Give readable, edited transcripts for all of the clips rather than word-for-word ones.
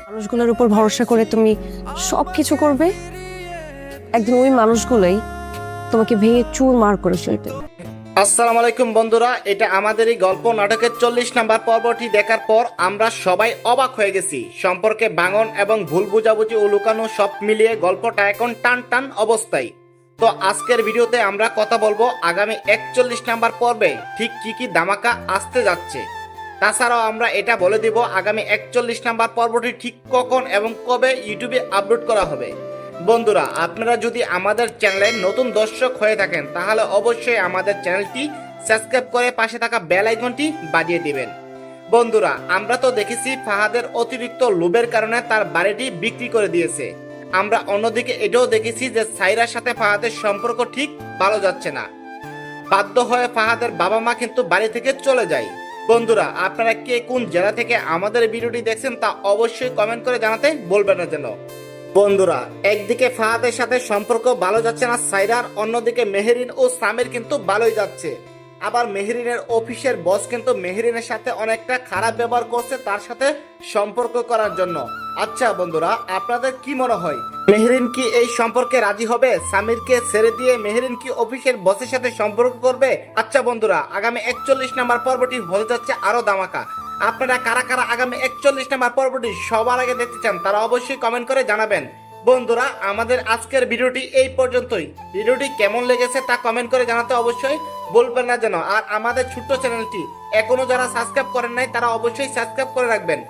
মানুষগুলোর উপর ভরসা করে তুমি সবকিছু করবে, একদিন ওই মানুষগুলোই তোমাকে ভেঙে চুরমার করে ফেলবে। আসসালামু আলাইকুম বন্ধুরা, এটা আমাদেরই গল্প নাটকের 40 নাম্বার পর্বটি দেখার পর আমরা সবাই অবাক হয়ে গেছি। সম্পর্কে ভাঙন এবং ভুল বুঝাবুঝি ও লুকানো সব মিলিয়ে গল্পটা এখন টান টান অবস্থায়। তো আজকের ভিডিওতে আমরা কথা বলবো আগামী 41 নাম্বার পর্বে ঠিক কি কি ধামাকা আসতে যাচ্ছে। তাছাড়াও আমরা এটা বলে দিব আগামী 41 নাম্বার পর্বটি ঠিক কখন এবং কবে ইউটিউবে আপলোড করা হবে। বন্ধুরা, আপনারা যদি আমাদের চ্যানেলের নতুন দর্শক হয়ে থাকেন তাহলে অবশ্যই আমাদের চ্যানেলটি সাবস্ক্রাইব করে পাশে থাকা বেল আইকনটি বাজিয়ে দিবেন। বন্ধুরা, আমরা তো দেখেছি ফাহাদের অতিরিক্ত লোভের কারণে তার বাড়িটি বিক্রি করে দিয়েছে। আমরা অন্যদিকে এটাও দেখেছি যে সাইরার সাথে ফাহাদের সম্পর্ক ঠিক ভালো যাচ্ছে না। বাধ্য হয়ে ফাহাদের বাবা মা কিন্তু বাড়ি থেকে চলে যায়। বন্ধুরা, আপনারা কে কোন জেলা থেকে আমাদের ভিডিওটি দেখছেন তা অবশ্যই কমেন্ট করে জানাতে বলবেন না যেন। বন্ধুরা, একদিকে ফাহাদের সাথে সম্পর্ক ভালো যাচ্ছে না সাইরার, অন্যদিকে মেহেরিন ও সামির কিন্তু ভালোই যাচ্ছে। আবার মেহেরিনের অফিসের বস কিন্তু মেহেরিনের সাথে অনেকটা খারাপ ব্যবহার করছে তার সাথে সম্পর্ক করার জন্য। আচ্ছা বন্ধুরা, আপনাদের কি মনে হয় মেহেরিন কি এই সম্পর্কে রাজি হবে? সামিরকে ছেড়ে দিয়ে মেহেরিন কি অফিসের বসের সাথে সম্পর্ক করবে? আচ্ছা বন্ধুরা, আগামী 41 নাম্বার পর্বটি হতে যাচ্ছে আরো ধামাকা। আপনারা কারা কারা আগামী 41 নাম্বার পর্বটি সবার আগে দেখতে চান তারা অবশ্যই কমেন্ট করে জানাবেন। বন্ধুরা, আমাদের আজকের ভিডিওটি এই পর্যন্তই। ভিডিওটি কেমন লেগেছে তা কমেন্ট করে জানাতে অবশ্যই বলবেন না যেন। আর আমাদের ছোট্ট চ্যানেলটি এখনো যারা সাবস্ক্রাইব করেন নাই তারা অবশ্যই সাবস্ক্রাইব করে রাখবেন।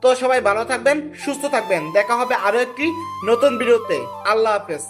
তো সবাই ভালো থাকবেন, সুস্থ থাকবেন। দেখা হবে আরো একটি নতুন ভিডিওতে। আল্লাহ হাফেজ।